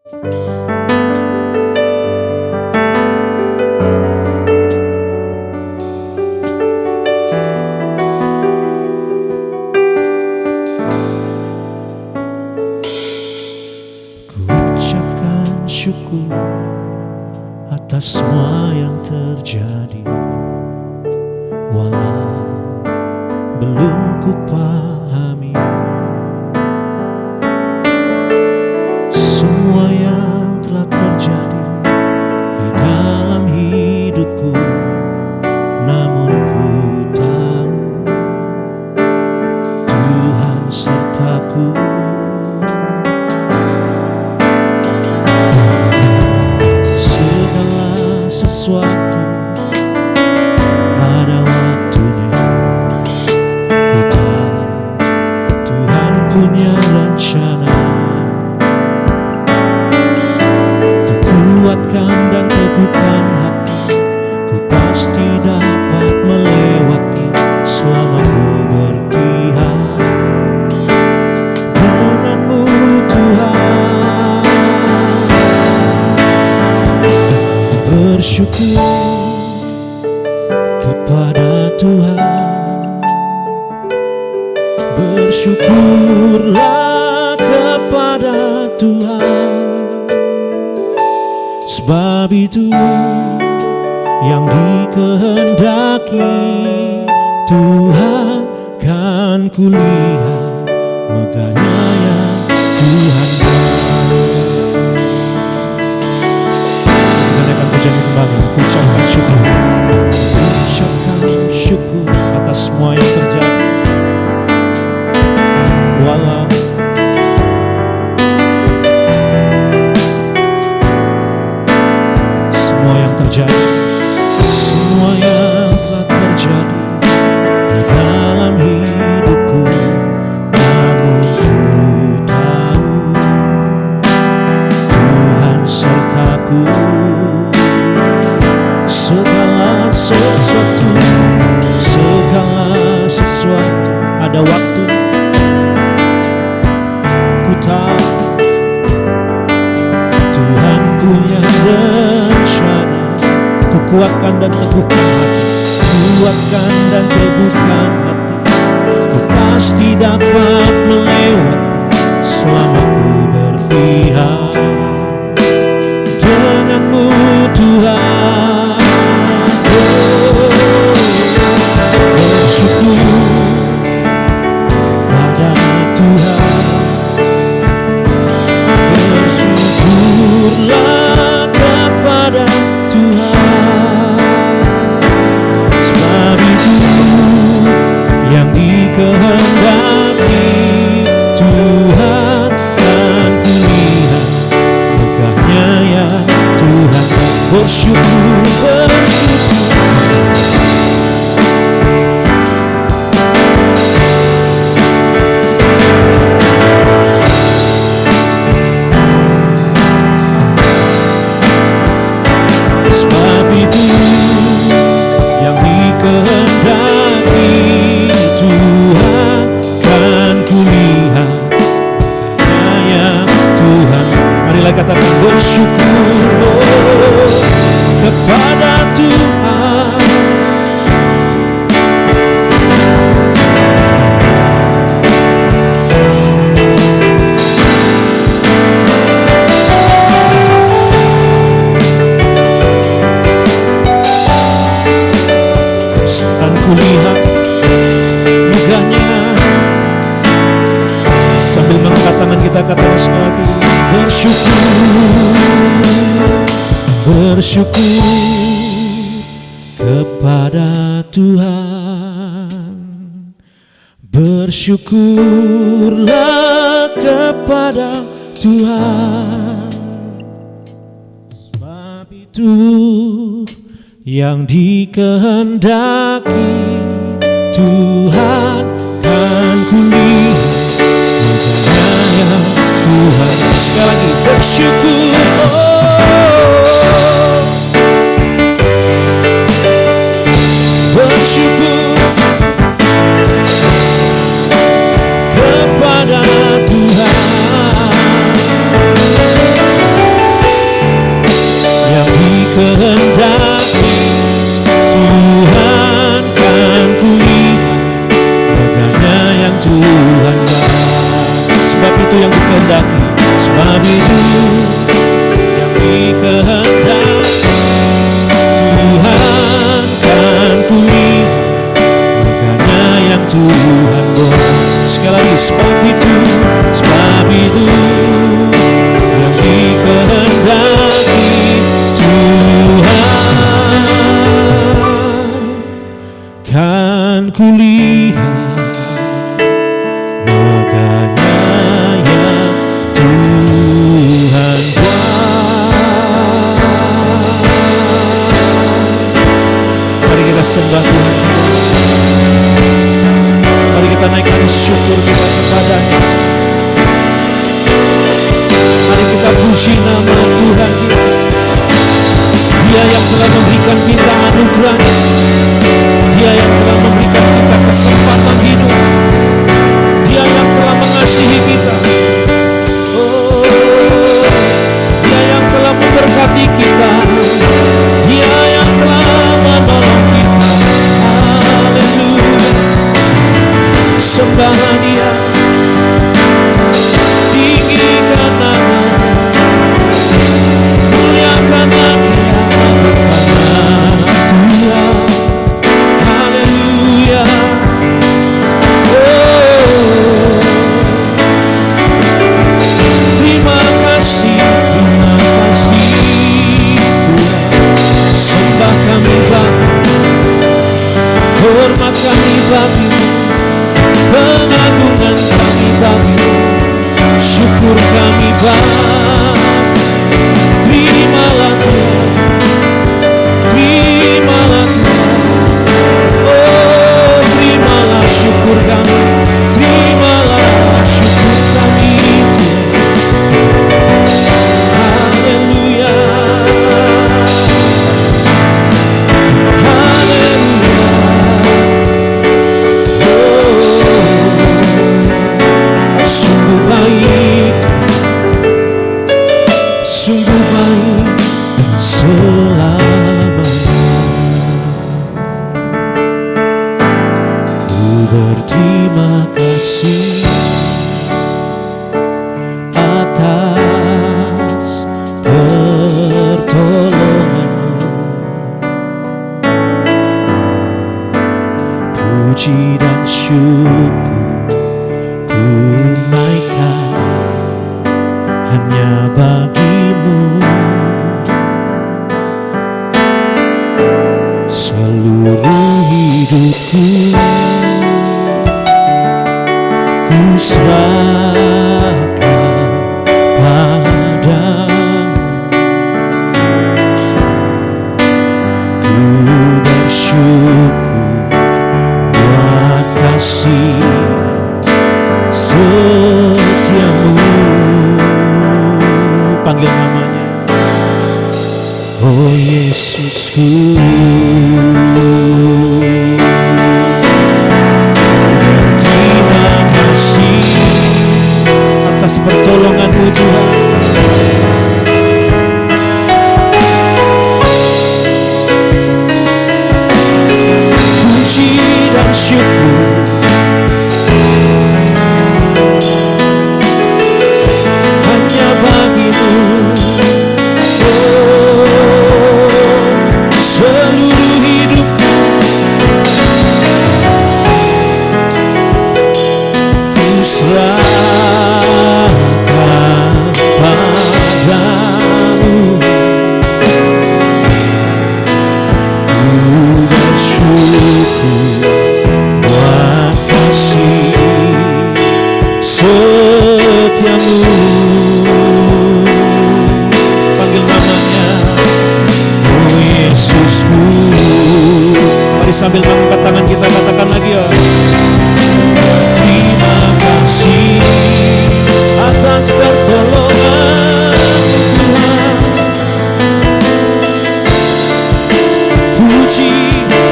Syukur atas semua yang terjadi, walau belum ku pahami semua yang telah terjadi di dalam hidupku, namun ku tahu Tuhan sertaku. Sesuatu ada waktunya, ku tahu Tuhan punya rencana. Ku kuatkan dan teguhkan hati, ku pasti dapat melewati selama ku berpihak denganmu Tuhan. Bersyukur kepada Tuhan, bersyukurlah kepada Tuhan. Sebab itu yang dikehendaki Tuhan kan kulihat, megahnya yang Tuhan kembali ucapkan syukur, ucapkan syukur atas semua yang terjadi, walau semua yang terjadi, semua yang telah terjadi di dalam hidupku, namun ku tahu Tuhan sertaku. Segala sesuatu ada waktu. Ku tahu Tuhan punya rencana. Ku kuatkan dan teguhkan hati, kuatkan dan teguhkan hati. Ku pasti dapat melewati selama ku berpihak denganmu Tuhan. Bersyukur pada Tuhan, bersyukurlah kepada Tuhan. Sebab itu yang dikehendaki Tuhan kan kulihat, megahnya ya Tuhan. Bersyukur, sebab itu yang dikehendaki Tuhan kan kulihat, megahnya ya Tuhan. Marilah katakan bersyukur kepada Tuhan. Dan kulihat megahnya. Sambil mengangkat tangan kita katakan sekali lagi, bersyukur, bersyukur kepada Tuhan. Bersyukurlah kepada Tuhan. Sebab itu yang dikehendaki Tuhan kan kulihat, megahnya ya Tuhan. Sekali lagi bersyukur, bersyukur kepada Tuhan. sembah Tuhan. Mari kita naikkan syukur kita kepada-Nya. Mari kita puji nama Tuhan kita. Dia yang telah memberikan kita anugerah, Dia yang telah memberikan kita kesempatan hidup, Dia yang telah mengasihi kita. Oh, Dia yang telah memberkati kita, Dia yang telah menolong kita. Haleluya. Sembah Dia, tinggikan nama, muliakan Dia. Haleluya. Terima kasih Tuhan. Sembah kami bagi, hormat kami bagi, pengagungan kami bagi, syukur kami bagi. Terimalah Tuhan, terimalah Tuhan. Oh, terimalah syukur kami, terimalah syukur kami. Haleluya, haleluya. Oh, sungguh baik, sungguh baik selamanya. Ku berterima kasih atas pertolongan-Mu. Puji dan syukur ku naikkan hanya bagi-Mu. Seluruh hidupku ku serahkan padamu. Ku bersyukur buat kasih setia-Mu. Panggil namanya, oh Yesusku. Terima kasih atas pertolongan-Mu Tuhan. Puji dan syukur hanya bagi-Mu. Oh, seluruh hidupku ku serahkan padamu. Ku bersyukur buat kasih setia-Mu. Panggil namanya, oh Yesusku. Mari sambil mengangkat tangan kita katakan lagi ya. Terima kasih atas pertolongan Tuhan. Puji,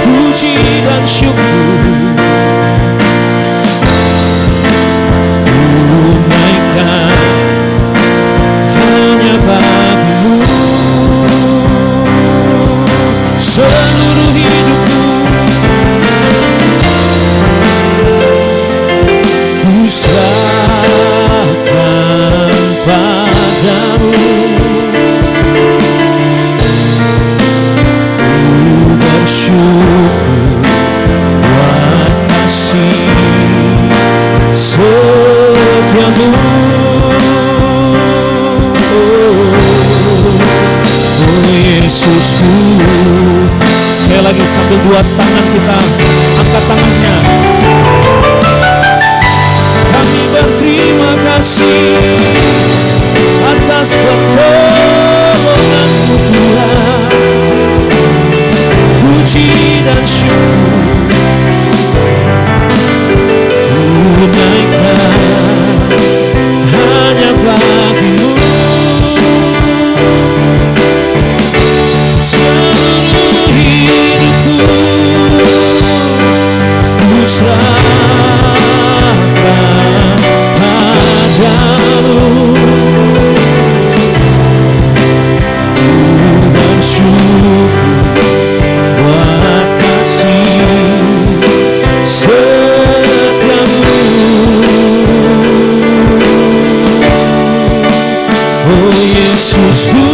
puji dan syukur ku naikkan hanya bagi-Mu. Seluruh hidupku ku serahkan padamu. Ku bersyukur buat kasih setia-Mu. Oh Yesusku. Sekali lagi sambil dua tangan kita angkat tangannya. Kami berterima kasih atas pertolongan-Mu Tuhan. Puji dan syukur ku naikkan hanya bagimu. Seluruh hidupku ku serahkan padamu. Ku bersyukur buat kasih setiamu. Oh Yesusku,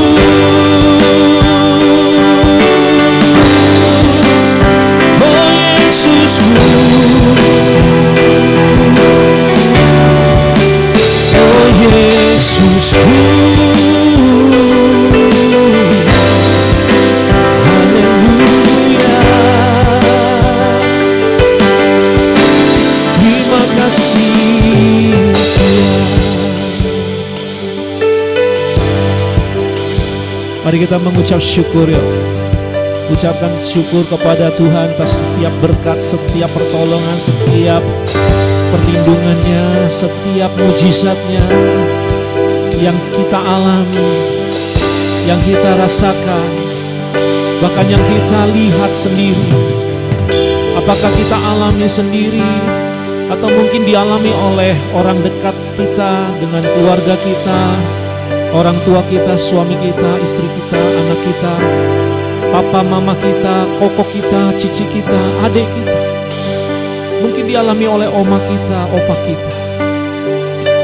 oh Yesusku, oh Yesusku. Haleluya. Terima kasih Tuhan. Mari kita mengucap syukur yuk. Ucapkan syukur kepada Tuhan atas setiap berkat, setiap pertolongan, setiap perlindungannya, setiap mujizatnya yang kita alami, yang kita rasakan, bahkan yang kita lihat sendiri. Apakah kita alami sendiri atau mungkin dialami oleh orang dekat kita, dengan keluarga kita, orang tua kita, suami kita, istri kita, anak kita, papa mama kita, koko kita, cici kita, adik kita. Mungkin dialami oleh oma kita, opa kita.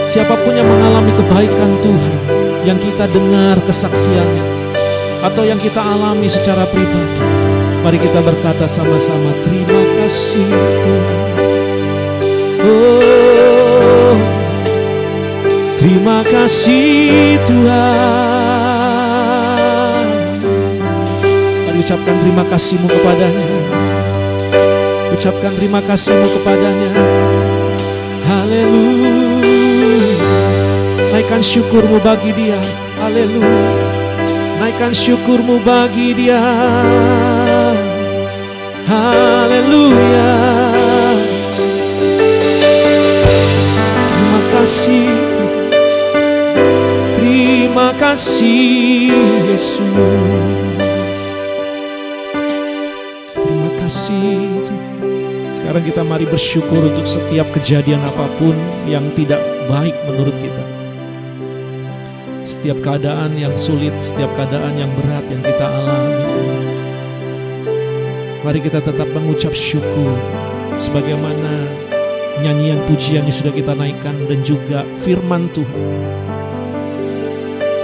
Siapapun yang mengalami kebaikan Tuhan, yang kita dengar kesaksiannya, atau yang kita alami secara pribadi, mari kita berkata sama-sama, terima kasih Tuhan. Oh, terima kasih Tuhan. Mari ucapkan terima kasihmu kepadanya. Ucapkan terima kasihmu kepadanya. Haleluya. Naikkan syukurmu bagi dia. Haleluya. Naikkan syukurmu bagi dia. Haleluya. Terima kasih. Terima kasih Yesus. Terima kasih. Sekarang kita mari bersyukur untuk setiap kejadian apapun yang tidak baik menurut kita. Setiap keadaan yang sulit, setiap keadaan yang berat yang kita alami, mari kita tetap mengucap syukur sebagaimana nyanyian pujian yang sudah kita naikkan dan juga firman Tuhan.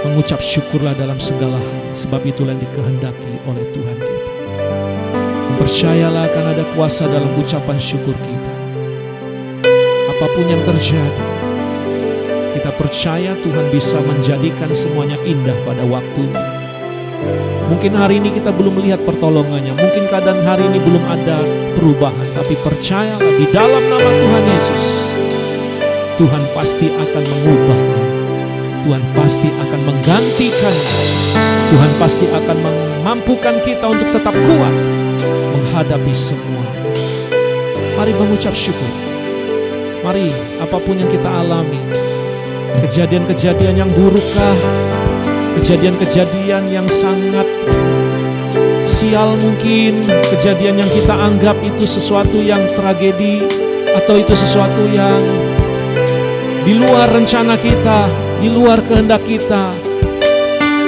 Mengucap syukurlah dalam segala hal, sebab itulah yang dikehendaki oleh Tuhan kita. Percayalah akan ada kuasa dalam ucapan syukur kita. Apapun yang terjadi, kita percaya Tuhan bisa menjadikan semuanya indah pada waktunya. Mungkin hari ini kita belum melihat pertolongannya, mungkin keadaan hari ini belum ada perubahan, tapi percayalah di dalam nama Tuhan Yesus, Tuhan pasti akan mengubahnya. Tuhan pasti akan menggantikan. Tuhan pasti akan memampukan kita untuk tetap kuat menghadapi semua. Mari mengucap syukur. Mari apapun yang kita alami, kejadian-kejadian yang burukkah, kejadian-kejadian yang sangat sial mungkin, kejadian yang kita anggap itu sesuatu yang tragedi, atau itu sesuatu yang di luar rencana kita, di luar kehendak kita.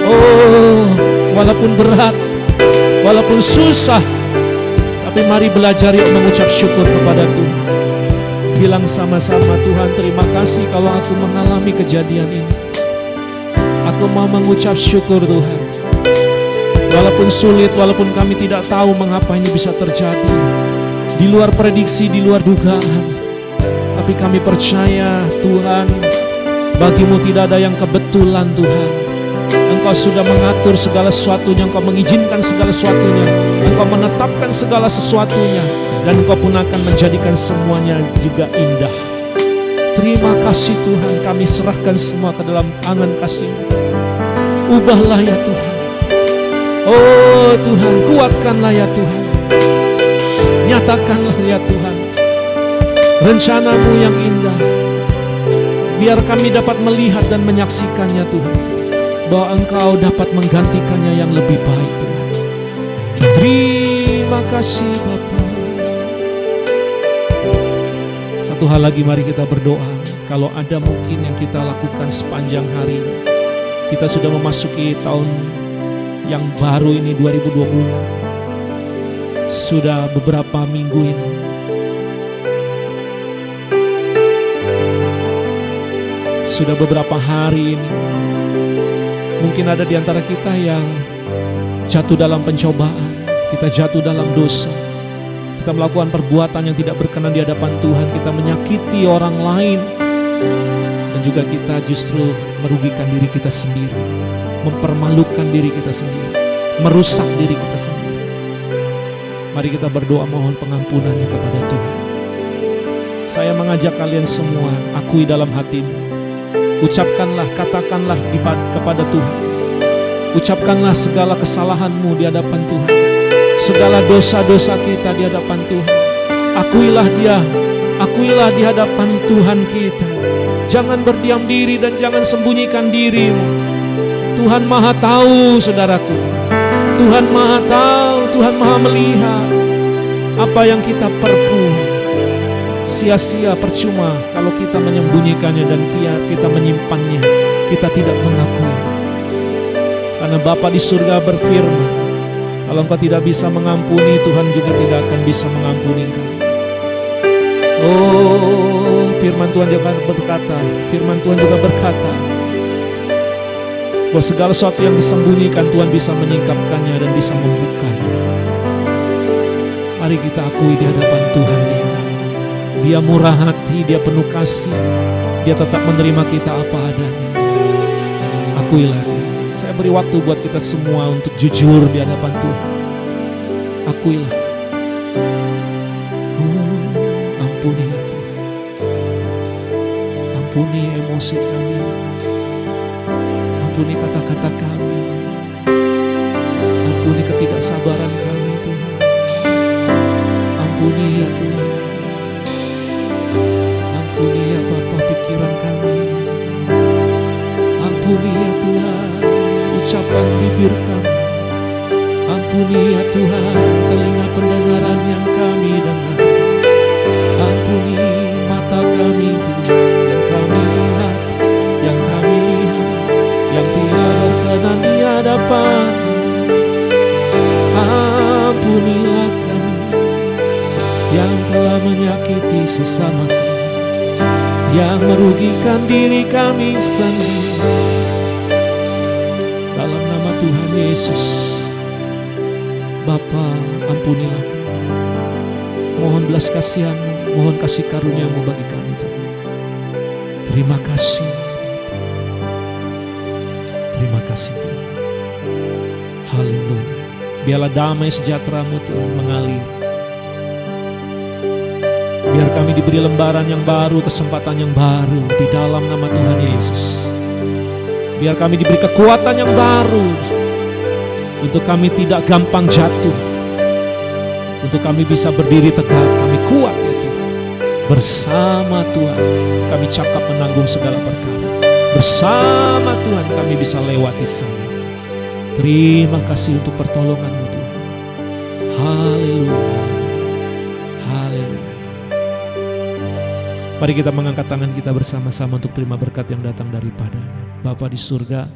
Oh, walaupun berat, walaupun susah, tapi mari belajar yuk mengucap syukur kepada Tuhan. Bilang sama-sama, Tuhan terima kasih kalau aku mengalami kejadian ini. Aku mau mengucap syukur Tuhan. Walaupun sulit, walaupun kami tidak tahu mengapa ini bisa terjadi, di luar prediksi, di luar dugaan, tapi kami percaya Tuhan, bagimu tidak ada yang kebetulan Tuhan. Engkau sudah mengatur segala sesuatunya, Engkau mengizinkan segala sesuatunya, Engkau menetapkan segala sesuatunya, dan Engkau pun akan menjadikan semuanya juga indah. Terima kasih Tuhan, kami serahkan semua ke dalam tangan kasih-Mu. Ubahlah ya Tuhan. Oh Tuhan, kuatkanlah ya Tuhan. Nyatakanlah ya Tuhan rencana-Mu yang indah. Biar kami dapat melihat dan menyaksikannya Tuhan, bahwa Engkau dapat menggantikannya yang lebih baik Tuhan. Terima kasih Bapa. Satu hal lagi, mari kita berdoa. Kalau ada mungkin yang kita lakukan sepanjang hari, kita sudah memasuki tahun yang baru ini 2020. Sudah beberapa minggu ini sudah beberapa hari ini, mungkin ada di antara kita yang jatuh dalam pencobaan, kita jatuh dalam dosa, kita melakukan perbuatan yang tidak berkenan di hadapan Tuhan, kita menyakiti orang lain, dan juga kita justru merugikan diri kita sendiri, mempermalukan diri kita sendiri, merusak diri kita sendiri. Mari kita berdoa mohon pengampunannya kepada Tuhan. Saya mengajak kalian semua, akui dalam hatimu. Ucapkanlah, katakanlah kepada Tuhan. Ucapkanlah segala kesalahanmu di hadapan Tuhan, segala dosa-dosa kita di hadapan Tuhan. Akuilah Dia, akuilah di hadapan Tuhan kita. Jangan berdiam diri dan jangan sembunyikan dirimu. Tuhan Maha tahu, saudaraku. Tuhan Maha tahu, Tuhan Maha melihat apa yang kita perbuat. Sia-sia, percuma kalau kita menyembunyikannya dan kita menyimpannya, kita tidak mengakui. Karena Bapa di surga berfirman, kalau engkau tidak bisa mengampuni, Tuhan juga tidak akan bisa mengampuni engkau. Oh, firman Tuhan juga berkata bahwa segala sesuatu yang disembunyikan Tuhan bisa menyingkapkannya dan bisa membukanya. Mari kita akui di hadapan Tuhan kita. Dia murah hati, Dia penuh kasih, Dia tetap menerima kita apa adanya. Akuilah Dia. Saya beri waktu buat kita semua untuk jujur di hadapan Tuhan. Akuilah. Ampuni ya Tuhan. Ampuni emosi kami. Ampuni kata-kata kami. Ampuni ketidaksabaran kami Tuhan. Ampuni ya Tuhan. Ampuni ya Bapa pikiran kami. Ampuni ya Tuhan ucapan bibir kami. Ampuni ya Tuhan telinga pendengaran yang kami dengar. Ampuni mata kami Tuhan yang kami lihat, yang tidak berkenan di hadapan. Ampunilah kami yang telah menyakiti sesama kami, yang merugikan diri kami sendiri. Dalam nama Tuhan Yesus, Bapa, ampunilah kami. Mohon belas kasihan-Mu, mohon kasih karunia-Mu bagi kami Tuhan. Terima kasih. Terima kasih Tuhan. Haleluya. Biarlah damai sejahtera-Mu Tuhan mengalir. Biar kami diberi lembaran yang baru, kesempatan yang baru di dalam nama Tuhan Yesus. Biar kami diberi kekuatan yang baru untuk kami tidak gampang jatuh, untuk kami bisa berdiri tegak, kami kuat ya Tuhan. Bersama Tuhan kami cakap menanggung segala perkara. Bersama Tuhan kami bisa lewati semua. Terima kasih untuk pertolongan-Mu Tuhan. Haleluya. Haleluya. Mari kita mengangkat tangan kita bersama-sama untuk terima berkat yang datang daripada-Nya. Bapa di surga,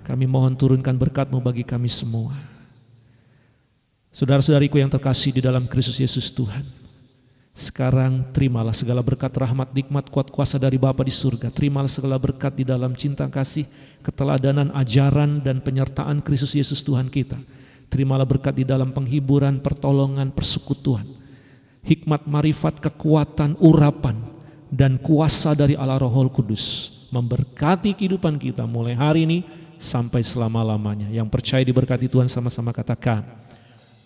kami mohon turunkan berkat-Mu bagi kami semua. Saudara-saudariku yang terkasih di dalam Kristus Yesus Tuhan, sekarang terimalah segala berkat, rahmat, nikmat, kuat kuasa dari Bapa di surga. Terimalah segala berkat di dalam cinta kasih, keteladanan, ajaran, dan penyertaan Kristus Yesus Tuhan kita. Terimalah berkat di dalam penghiburan, pertolongan, persekutuan, hikmat, marifat, kekuatan, urapan, dan kuasa dari Allah Roh Kudus memberkati kehidupan kita mulai hari ini sampai selama-lamanya. Yang percaya diberkati Tuhan sama-sama katakan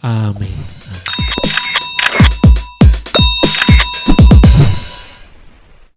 amin.